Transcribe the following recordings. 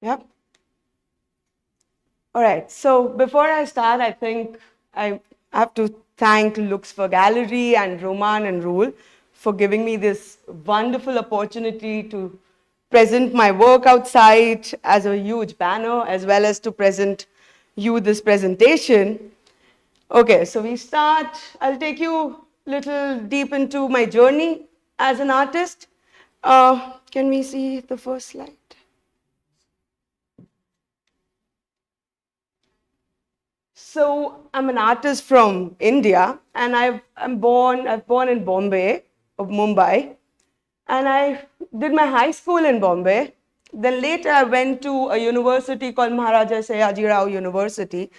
Yep. All right. So before I start, I think I have to thank Lux for Gallery and Roman and Rule for giving me this wonderful opportunity to present my work outside as a huge banner, as well as to present you this presentation. Okay, so we start. I'll take you a little deep into my journey as an artist. Can we see the first slide? So I'm an artist from India, and I'm born in Bombay, of Mumbai, and I did my high school in Bombay. Then later I went to a university called Maharaja Sayaji Rao University,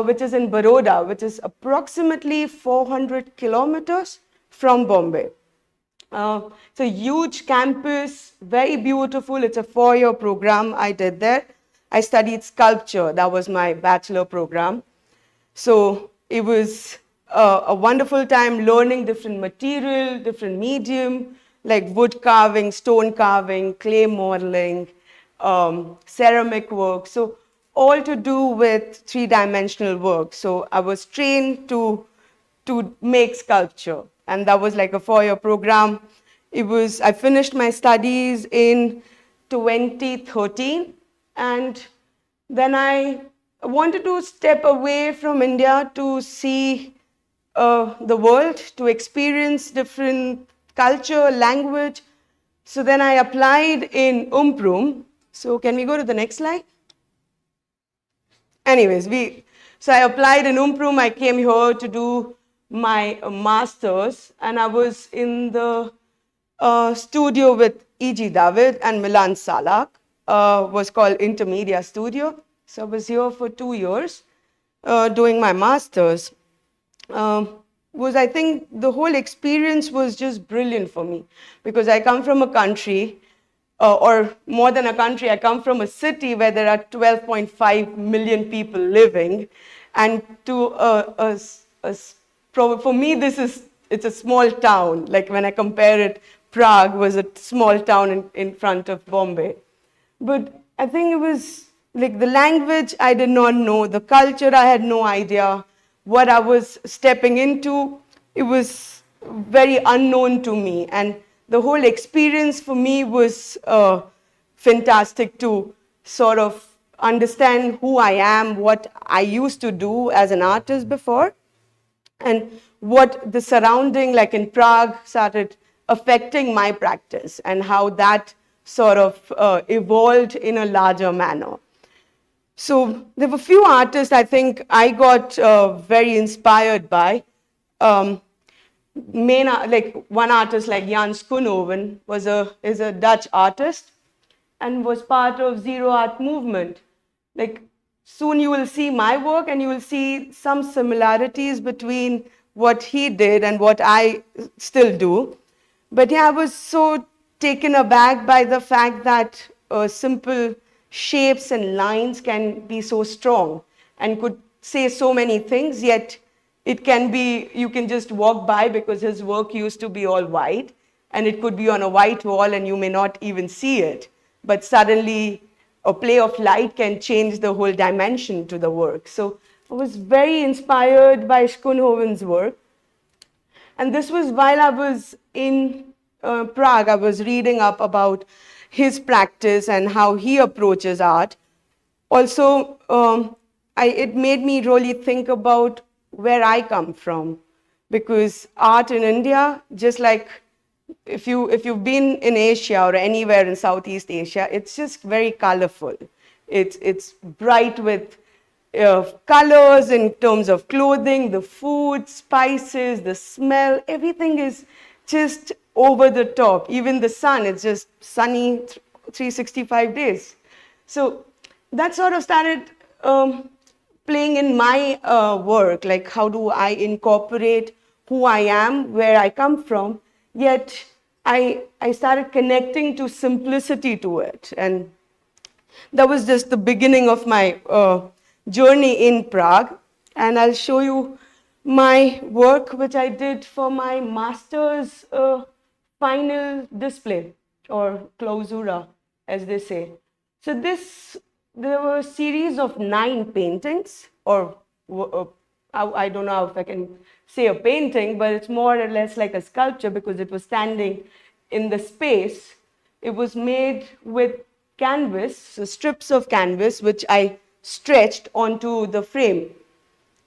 which is in Baroda, which is approximately 400 kilometers from Bombay. It's a huge campus, very beautiful. It's a 4-year program I did there. I studied sculpture. That was my bachelor program. So it was a wonderful time learning different material, different medium, like wood carving, stone carving, clay modeling, ceramic work. So all to do with 3-dimensional work. So I was trained to make sculpture. And that was like a 4-year program. I finished my studies in 2013, and then I wanted to step away from India to see the world, to experience different culture, language. So then I applied in Umprum. So can we go to the next slide? Anyways, so I applied in Umprum. I came here to do my master's, and I was in the studio with E.G. David and Milan Salak, was called Intermedia Studio. So I was here for 2 years doing my master's. I think the whole experience was just brilliant for me, because I come from a country, or more than a country, I come from a city where there are 12.5 million people living, and for me it's a small town. Like when I compare it, Prague was a small town in front of Bombay. But I think it was like the language I did not know, the culture I had no idea, what I was stepping into, it was very unknown to me. And the whole experience for me was fantastic to sort of understand who I am, what I used to do as an artist before, and what the surrounding, like in Prague, started affecting my practice, and how that sort of evolved in a larger manner. So there were few artists I think I got very inspired by. Like one artist like Jan Schoonhoven is a Dutch artist and was part of Zero Art movement. Like soon you will see my work and you will see some similarities between what he did and what I still do. But yeah, I was so taken aback by the fact that simple shapes and lines can be so strong and could say so many things, yet it can be, you can just walk by, because his work used to be all white, and it could be on a white wall and you may not even see it. But suddenly a play of light can change the whole dimension to the work. So I was very inspired by Schoonhoven's work. And this was while I was in Prague. I was reading up about his practice and how he approaches art. Also, it made me really think about where I come from, because art in India, just like if you've been in Asia or anywhere in Southeast Asia, it's just very colorful. It's bright with colors in terms of clothing, the food, spices, the smell, everything is just over the top. Even the sun, it's just sunny 365 days. So that sort of started playing in my work, like how do I incorporate who I am, where I come from, yet I started connecting to simplicity to it. And that was just the beginning of my journey in Prague. And I'll show you my work, which I did for my master's final display, or clausura, as they say. So there were a series of 9 paintings, or I don't know if I can say a painting, but it's more or less like a sculpture because it was standing in the space. It was made with canvas, so strips of canvas, which I stretched onto the frame.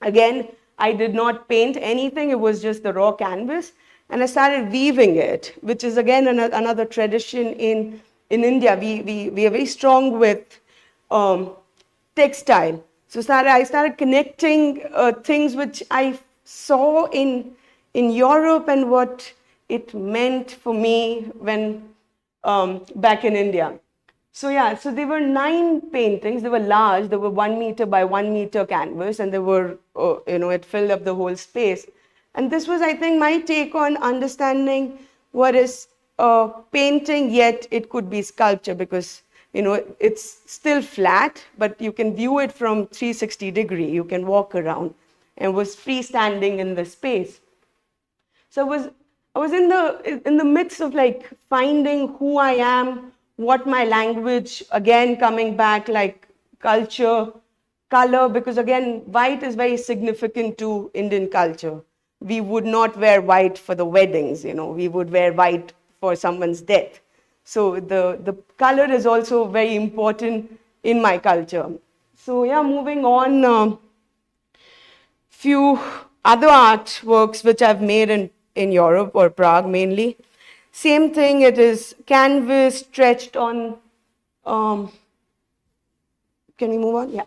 Again, I did not paint anything, it was just the raw canvas. And I started weaving it, which is again another tradition in India. We are very strong with textile. So I started connecting things which I saw in Europe and what it meant for me when back in India. So yeah, so there were 9 paintings. They were large. They were 1 meter by 1 meter canvas, and they were, it filled up the whole space. And this was, I think, my take on understanding what is painting, yet it could be sculpture, because it's still flat, but you can view it from 360 degree. You can walk around, and was freestanding in the space. So I was in the midst of like finding who I am, what my language, again coming back like culture, color, because again white is very significant to Indian culture. We would not wear white for the weddings, we would wear white for someone's death. So the color is also very important in my culture. So yeah, moving on, few other artworks which I've made in Europe or Prague mainly. Same thing, it is canvas stretched on, um, can we move on? Yeah.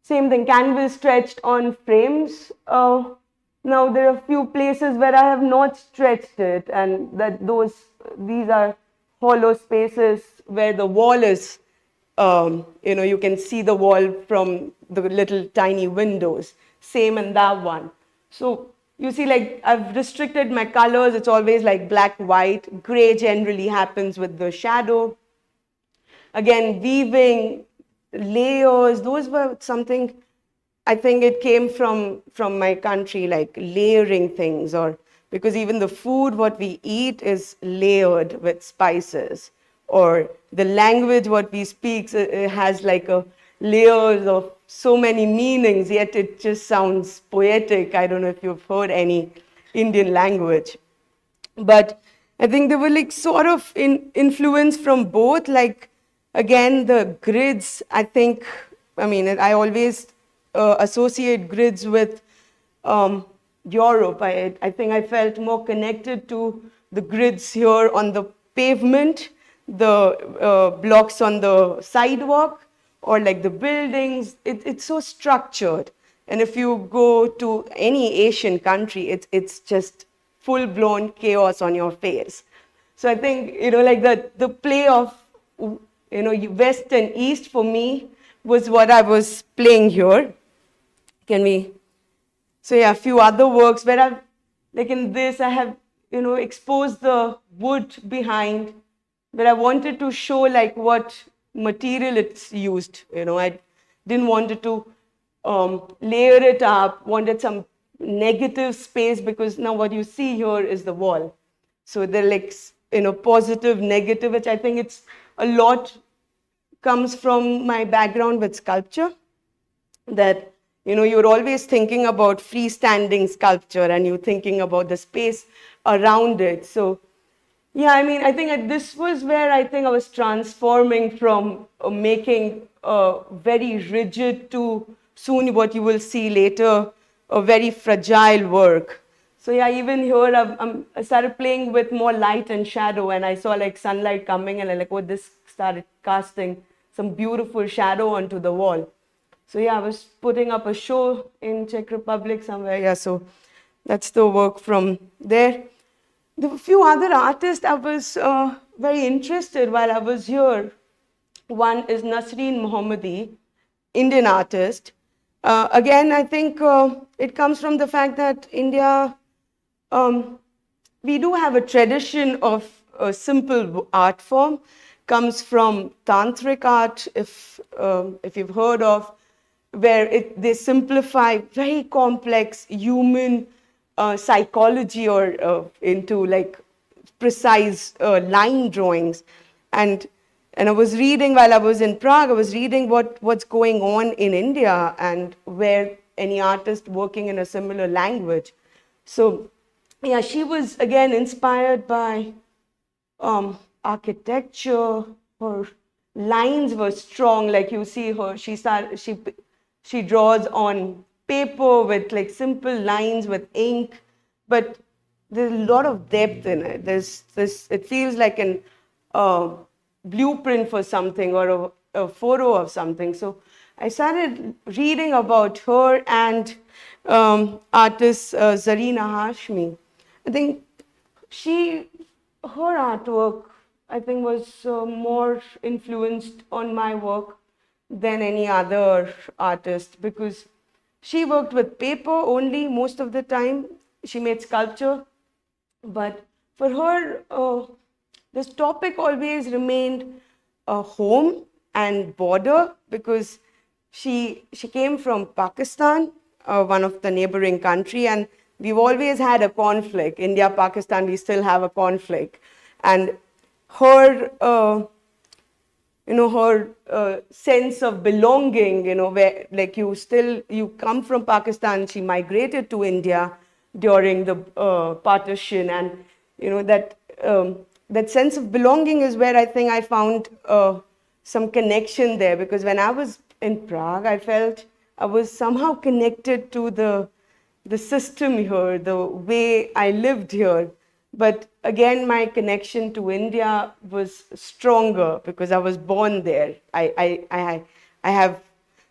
Same thing, canvas stretched on frames. Now there are a few places where I have not stretched it, and these are hollow spaces where the wall is, you can see the wall from the little tiny windows. Same in that one. So you see, like I've restricted my colors. It's always like black, white. Gray generally happens with the shadow. Again, weaving layers, those were something, I think it came from my country, like layering things, or because even the food what we eat is layered with spices, or the language what we speak has like a layers of so many meanings, yet it just sounds poetic. I don't know if you've heard any Indian language. But I think they were like sort of influence from both. Like again, the grids. I mean, I always associate grids with Europe. I think I felt more connected to the grids here on the pavement, the blocks on the sidewalk, or like the buildings. It's so structured. And if you go to any Asian country, it's just full-blown chaos on your face. So I think, like the play of, West and East for me was what I was playing here. Can we? So yeah, a few other works where I've, like in this, I have, exposed the wood behind, where I wanted to show like what material it's used. I didn't want it to layer it up, wanted some negative space, because now what you see here is the wall. So they're like, positive, negative, which I think it's a lot comes from my background with sculpture, that you're always thinking about freestanding sculpture and you're thinking about the space around it. So yeah, I mean, I think this was where I think I was transforming from making very rigid to soon what you will see later, a very fragile work. So yeah, even here I started playing with more light and shadow, and I saw like sunlight coming, and I like, oh, this started casting some beautiful shadow onto the wall. So yeah, I was putting up a show in Czech Republic somewhere. Yeah, so that's the work from there. The few other artists I was very interested while I was here. One is Nasreen Mohammadi, Indian artist. Again, I think it comes from the fact that India, we do have a tradition of a simple art form, comes from tantric art, if you've heard of, where they simplify very complex human psychology or into like precise line drawings. And I was reading while I was in Prague, I was reading what's going on in India and where any artist working in a similar language. So yeah, she was again inspired by architecture. Her lines were strong, like you see her, she draws on paper with like simple lines with ink, but there's a lot of depth in it. It feels like an blueprint for something, or a photo of something. So I started reading about her and artist Zarina Hashmi. I think her artwork, I think, was more influenced on my work than any other artist, because she worked with paper only most of the time. She made sculpture, but for her, this topic always remained home and border, because she came from Pakistan, one of the neighboring country, and we've always had a conflict. India, Pakistan, we still have a conflict. And her, her sense of belonging, where like you come from Pakistan, she migrated to India during the partition, and that that sense of belonging is where I think I found some connection there, because when I was in Prague, I felt I was somehow connected to the system here, the way I lived here. But again, my connection to India was stronger because I was born there. I have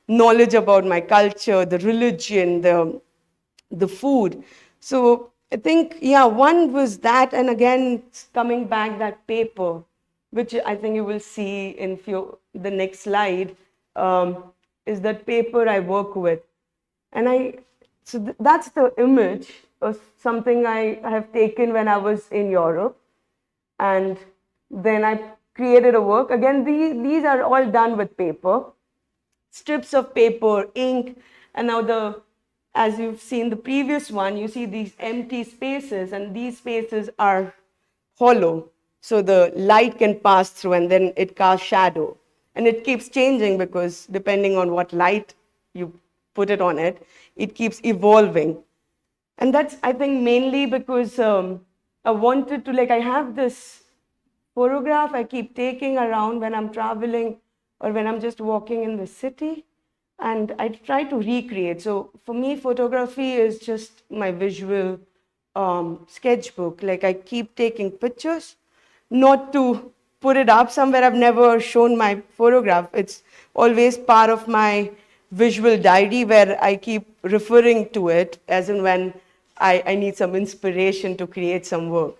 knowledge about my culture, the religion, the food. So I think, yeah, one was that, and again, coming back that paper, which I think you will see in the next slide, is that paper I work with. And that's the image of something I have taken when I was in Europe. And then I created a work. Again, these are all done with paper, strips of paper, ink, and now as you've seen the previous one, you see these empty spaces, and these spaces are hollow. So the light can pass through and then it casts shadow. And it keeps changing because depending on what light you put it on it, it keeps evolving. And that's, I think, mainly because I wanted to, like, I have this photograph I keep taking around when I'm traveling or when I'm just walking in the city, and I try to recreate. So for me, photography is just my visual sketchbook. Like, I keep taking pictures, not to put it up somewhere. I've never shown my photograph. It's always part of my visual diary where I keep referring to it as in when I need some inspiration to create some work.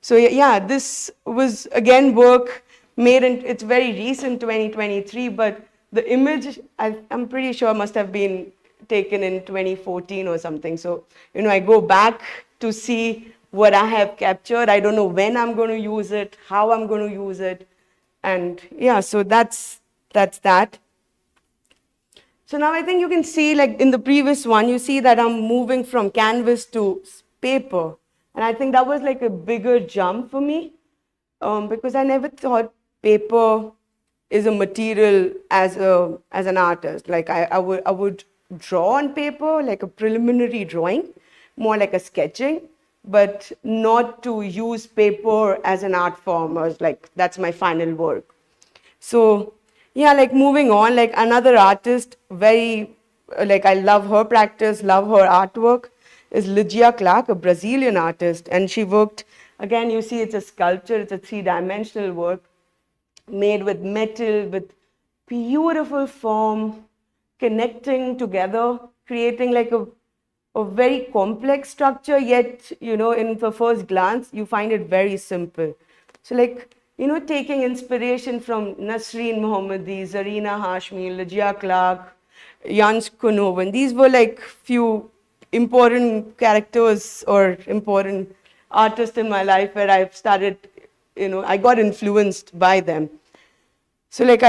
So yeah, this was again work made in, it's very recent, 2023, but the image I'm pretty sure must have been taken in 2014 or something. So, I go back to see what I have captured. I don't know when I'm going to use it, how I'm going to use it. And yeah, so that's that. So now I think you can see, like in the previous one, you see that I'm moving from canvas to paper. And I think that was like a bigger jump for me, because I never thought paper is a material as an artist. Like I would draw on paper, like a preliminary drawing, more like a sketching, but not to use paper as an art form, or like that's my final work. So yeah, like moving on, like another artist, very, like I love her practice, love her artwork, is Lygia Clark, a Brazilian artist. And she worked, again, you see it's a sculpture, it's a three-dimensional work made with metal, with beautiful form, connecting together, creating like a very complex structure, yet, in the first glance, you find it very simple. So like, taking inspiration from Nasreen Mohammadi, Zarina Hashmi, Lygia Clark, Jans Konoven, these were like few important characters or important artists in my life where I've started, I got influenced by them. So like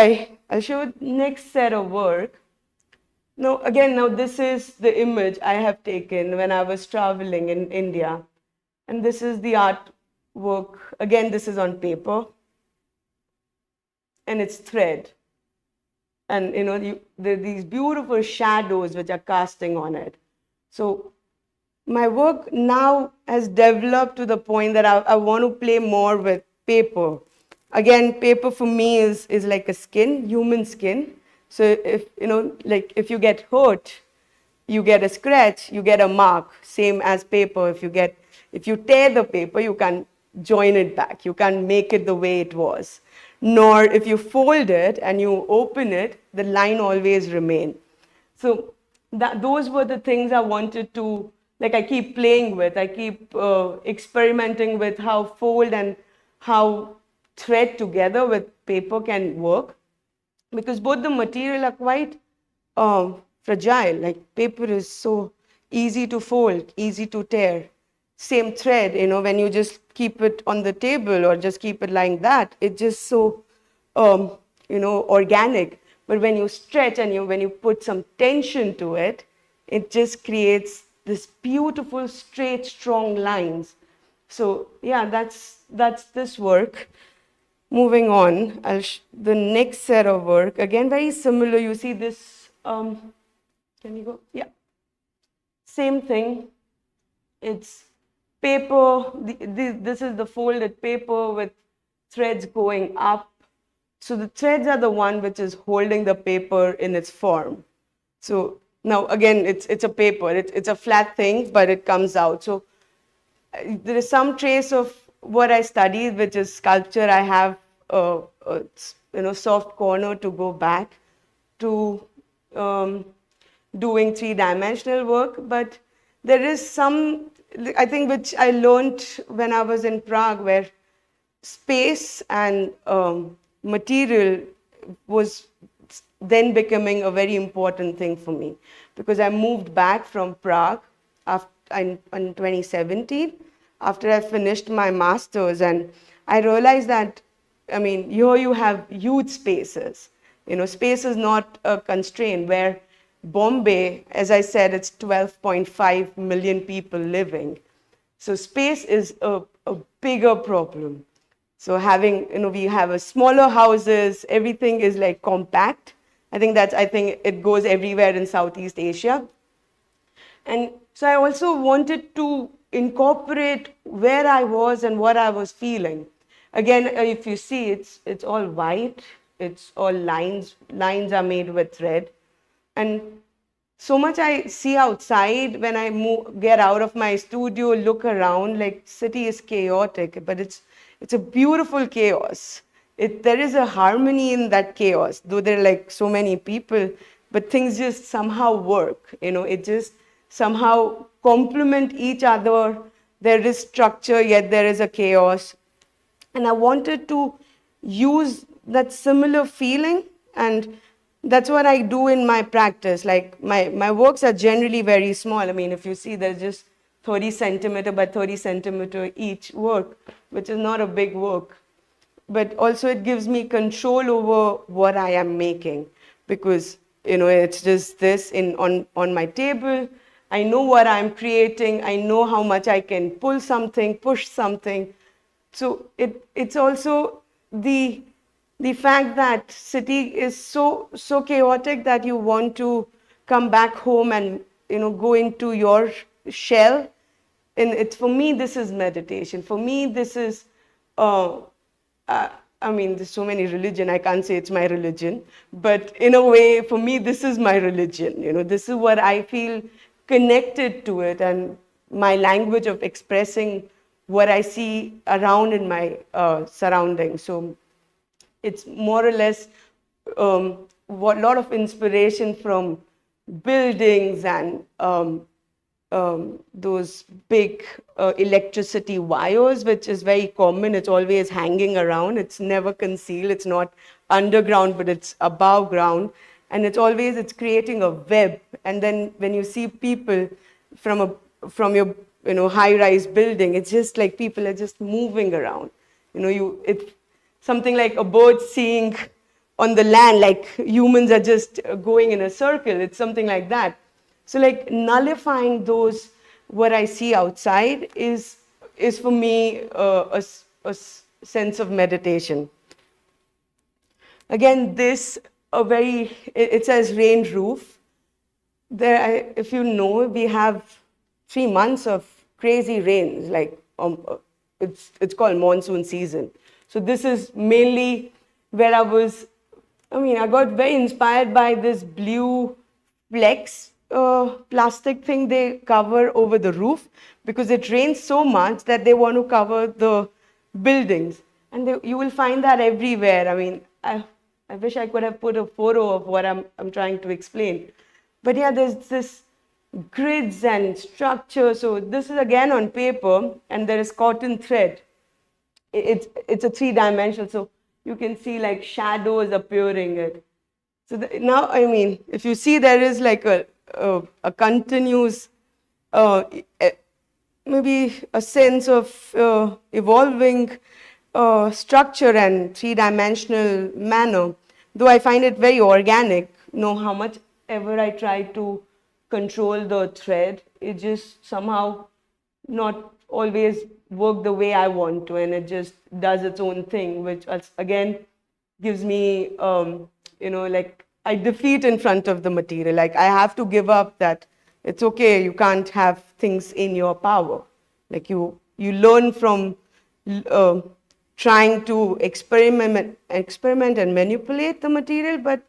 I'll show next set of work. Now this is the image I have taken when I was traveling in India. And this is the artwork. Again, this is on paper. And it's thread. And there are these beautiful shadows which are casting on it. So my work now has developed to the point that I want to play more with paper. Again, paper for me is like a skin, human skin. So if, like if you get hurt, you get a scratch, you get a mark, same as paper. If you tear the paper, you can't join it back. You can't make it the way it was. Nor if you fold it and you open it, the line always remain. So those were the things I wanted to, like I keep playing with. I keep experimenting with how fold and how thread together with paper can work. Because both the material are quite fragile. Like paper is so easy to fold, easy to tear. Same thread, when you just keep it on the table or just keep it like that, it's just so, organic. But when you stretch and when you put some tension to it, it just creates this beautiful, straight, strong lines. So yeah, that's this work. Moving on, the next set of work, again, very similar. You see this, can you go? Yeah. Same thing. It's paper, this is the folded paper with threads going up. So the threads are the one which is holding the paper in its form. So now again, it's a paper, it's a flat thing, but it comes out. So there is some trace of what I studied, which is sculpture. I have a soft corner to go back to doing three-dimensional work, but there is some, I think, which I learned when I was in Prague, where space and material was then becoming a very important thing for me, because I moved back from Prague in 2017 after I finished my master's, and I realized that, I mean, here you have huge spaces. Space is not a constraint, where Bombay, as I said, it's 12.5 million people living. So space is a bigger problem. So we have a smaller houses, everything is like compact. I think it goes everywhere in Southeast Asia. And so I also wanted to incorporate where I was and what I was feeling. Again, if you see, it's all white, it's all lines. Lines are made with thread. And so much I see outside when I get out of my studio, look around, like city is chaotic, but it's a beautiful chaos. There is a harmony in that chaos, though there are like so many people, but things just somehow work. It just somehow complement each other. There is structure, yet there is a chaos. And I wanted to use that similar feeling, and that's what I do in my practice. Like my works are generally very small. I mean, if you see, there's just 30 centimeter by 30 centimeter each work, which is not a big work. But also it gives me control over what I am making, because it's just this on my table. I know what I'm creating. I know how much I can pull something, push something. So it's also the fact that city is so chaotic that you want to come back home and go into your shell. And for me, this is meditation. For me, this is I mean, there's so many religion. I can't say it's my religion, but in a way, for me, this is my religion. This is what I feel connected to it, and my language of expressing what I see around in my surroundings. So it's more or less lot of inspiration from buildings and those big electricity wires, which is very common. It's always hanging around. It's never concealed. It's not underground, but it's above ground. And it's creating a web. And then when you see people from your high-rise building, it's just like people are just moving around. It's something like a bird seeing on the land, like humans are just going in a circle. It's something like that. So like nullifying what I see outside is for me a sense of meditation. Again, it says rain roof. If you know, we have 3 months of crazy rains, like it's called monsoon season. So this is mainly where I got very inspired by this blue flex plastic thing they cover over the roof, because it rains so much that they want to cover the buildings. And you will find that everywhere. I mean, I wish I could have put a photo of what I'm trying to explain. But yeah, there's this grids and structure. So this is again on paper, and there is cotton thread. It's a 3-dimensional, so you can see like shadows appearing. So now, I mean, if you see, there is like a continuous, maybe a sense of evolving structure and 3-dimensional manner. Though I find it very organic, how much ever I try to control the thread, it just somehow not always work the way I want to, and it just does its own thing, which again gives me, like I defeat in front of the material. Like I have to give up that it's okay, you can't have things in your power. Like you learn from uh, trying to experiment and manipulate the material, but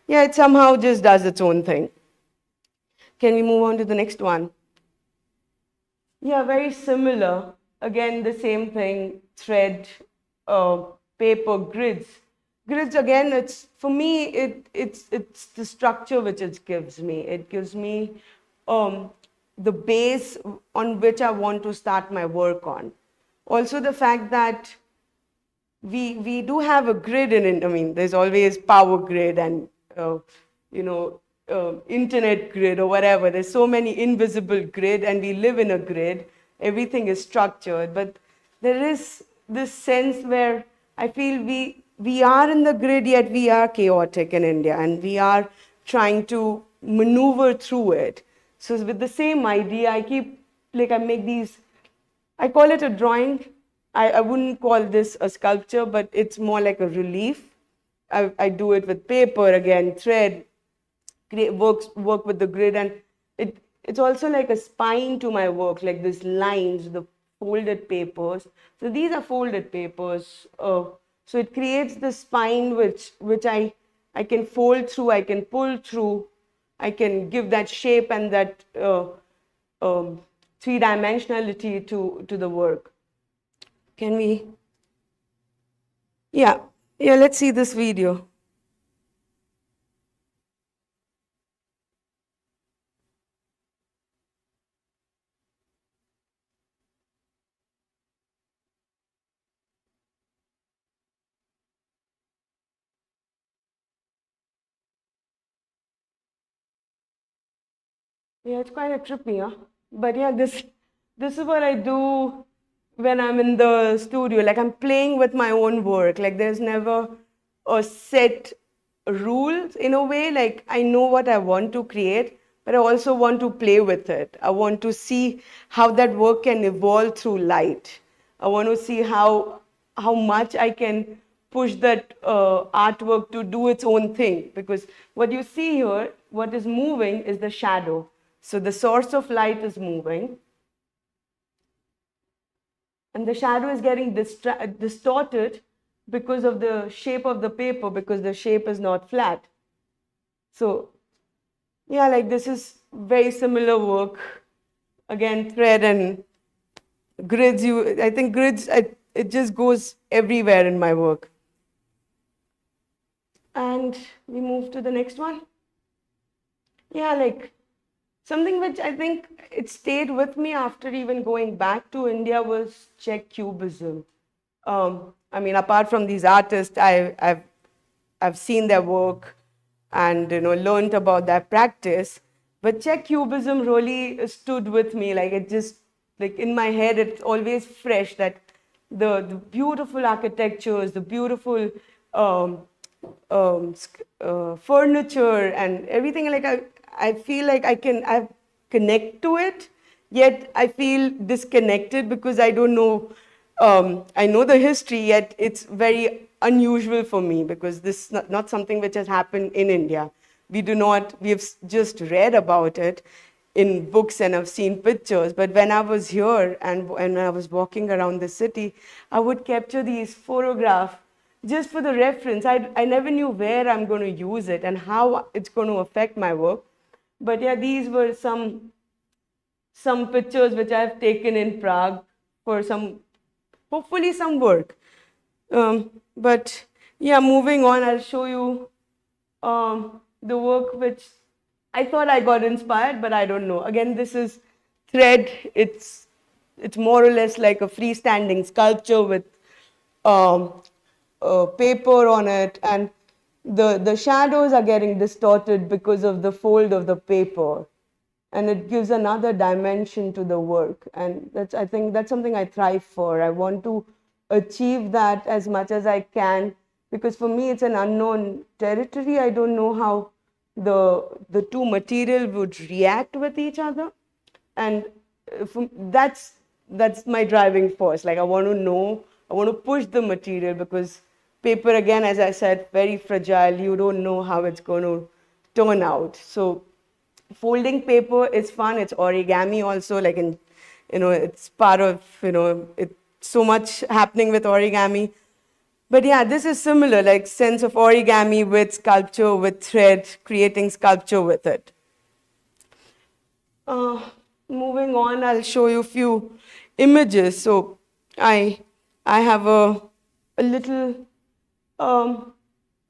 yeah, it somehow just does its own thing. Can we move on to the next one? Yeah, very similar. Again, the same thing, thread, uh, paper, grids. Grids, again, it's for me, it's the structure which it gives me. It gives me the base on which I want to start my work on. Also, the fact that we do have a grid in it. I mean, there's always power grid and you know internet grid or whatever. There's so many invisible grid, and we live in a grid. Everything is structured, but there is this sense where I feel we are in the grid, yet we are chaotic in India, and we are trying to maneuver through it. So with the same idea, I make these. I call it a drawing. I wouldn't call this a sculpture, but it's more like a relief. I do it with paper again, thread, work with the grid, and it's also like a spine to my work, like these lines, the folded papers. So these are folded papers. So it creates the spine which I can fold through, I can pull through, I can give that shape and that three-dimensionality to the work. Can we? Yeah, yeah, let's see this video. Yeah, it's quite a trippy, huh? But yeah, this is what I do when I'm in the studio. Like I'm playing with my own work. Like there's never a set rules in a way. Like I know what I want to create, but I also want to play with it. I want to see how that work can evolve through light. I want to see how much I can push that artwork to do its own thing. Because what you see here, what is moving is the shadow. So the source of light is moving, and the shadow is getting distorted because of the shape of the paper, because the shape is not flat. So yeah, like this is very similar work. Again, thread and grids. I think grids. It just goes everywhere in my work. And we move to the next one. Yeah, like something which I think it stayed with me after even going back to India was Czech Cubism. I mean, apart from these artists, I've seen their work and learned about their practice. But Czech Cubism really stood with me. Like it just like in my head, it's always fresh that the beautiful architectures, the beautiful furniture and everything. Like I feel like I connect to it, yet I feel disconnected because I don't know. I know the history, yet it's very unusual for me because this is not something which has happened in India. We have just read about it in books and I've seen pictures. But when I was here and when I was walking around the city, I would capture these photographs just for the reference. I never knew where I'm going to use it and how it's going to affect my work. But yeah, these were some pictures which I've taken in Prague for hopefully some work. But yeah, moving on, I'll show you the work which I thought I got inspired, but I don't know. Again, this is thread. It's more or less like a freestanding sculpture with um, paper on it, and the shadows are getting distorted because of the fold of the paper, and it gives another dimension to the work. And I think that's something I thrive for. I want to achieve that as much as I can because for me it's an unknown territory. I don't know how the two material would react with each other, and that's my driving force. Like I want to know, I want to push the material because paper, again, as I said, very fragile. You don't know how it's going to turn out. So folding paper is fun. It's origami also, like in it's part of, it's so much happening with origami. But yeah, this is similar, like sense of origami with sculpture, with thread, creating sculpture with it. Uh, Moving on, I'll show you a few images. So I, I have a um,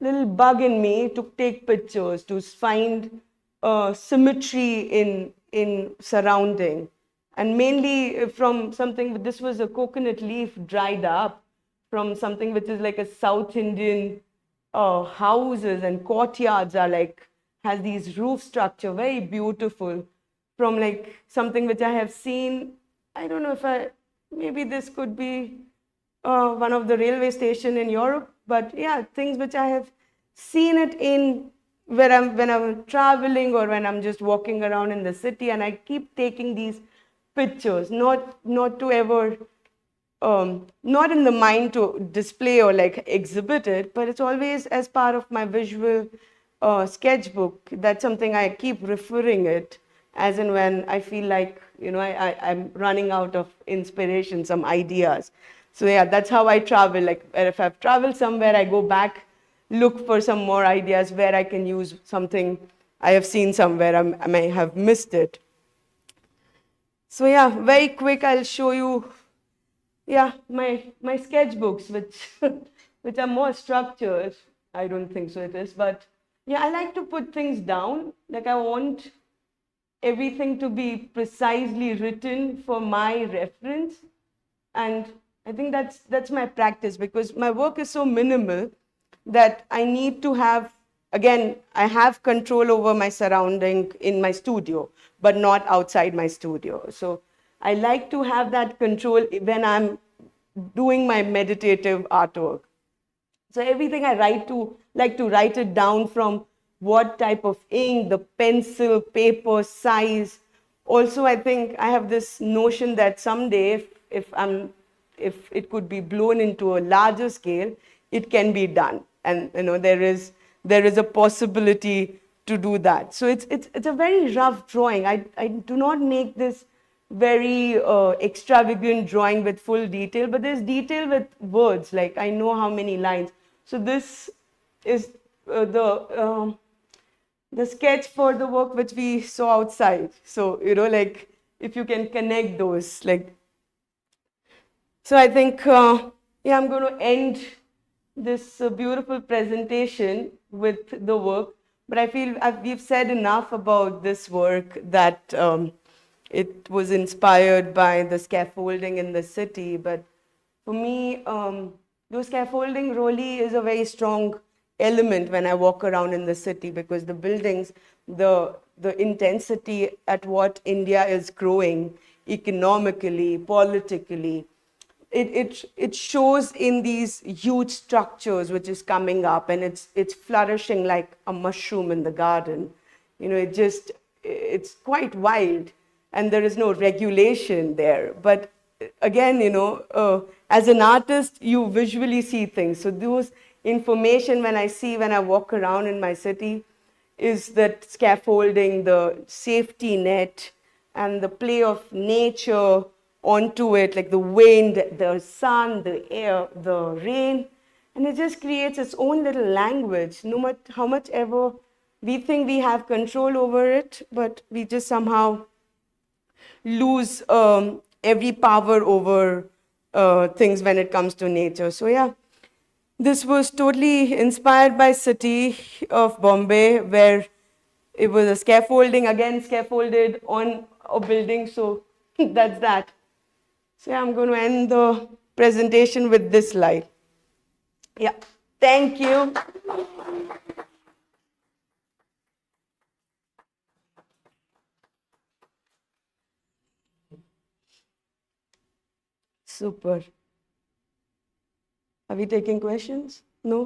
little bug in me to take pictures, to find symmetry in surrounding, and mainly from something. This was a coconut leaf dried up from something which is like a South Indian houses and courtyards are like has these roof structure, very beautiful, from like something which I have seen. I don't know if maybe this could be one of the railway station in Europe. But yeah, things which I have seen it in when I'm traveling or when I'm just walking around in the city, and I keep taking these pictures, not to ever, not in the mind to display or like exhibit it, but it's always as part of my visual sketchbook. That's something I keep referring it as in when I feel like, I'm running out of inspiration, some ideas. So yeah, that's how I travel. Like if I've traveled somewhere, I go back, look for some more ideas where I can use something I have seen somewhere. I may have missed it. So yeah, very quick, I'll show you, yeah, my sketchbooks, which which are more structured. I don't think so it is, but yeah, I like to put things down. Like I want everything to be precisely written for my reference, and I think that's my practice, because my work is so minimal that I need to have, again, I have control over my surrounding in my studio, but not outside my studio. So I like to have that control when I'm doing my meditative artwork. So everything I like to write it down, from what type of ink, the pencil, paper, size. Also, I think I have this notion that someday, if it could be blown into a larger scale, it can be done. And there is a possibility to do that. So it's a very rough drawing. I do not make this very extravagant drawing with full detail, but there's detail with words. Like I know how many lines. So this is the sketch for the work which we saw outside. So like if you can connect those, like. So I think yeah, I'm going to end this beautiful presentation with the work. But I feel we've said enough about this work, that it was inspired by the scaffolding in the city. But for me, the scaffolding really is a very strong element when I walk around in the city, because the buildings, the intensity at what India is growing economically, politically, it shows in these huge structures which is coming up, and it's flourishing like a mushroom in the garden. It's quite wild, and there is no regulation there. But again, as an artist, you visually see things. So those information, when I walk around in my city, is that scaffolding, the safety net, and the play of nature onto it, like the wind, the sun, the air, the rain. And it just creates its own little language, no matter how much ever we think we have control over it, but we just somehow lose every power over things when it comes to nature. So yeah, this was totally inspired by city of Bombay, where it was a scaffolding, again scaffolded on a building. So that's that. So yeah, I'm going to end the presentation with this slide. Yeah, thank you. Super. Are we taking questions? No?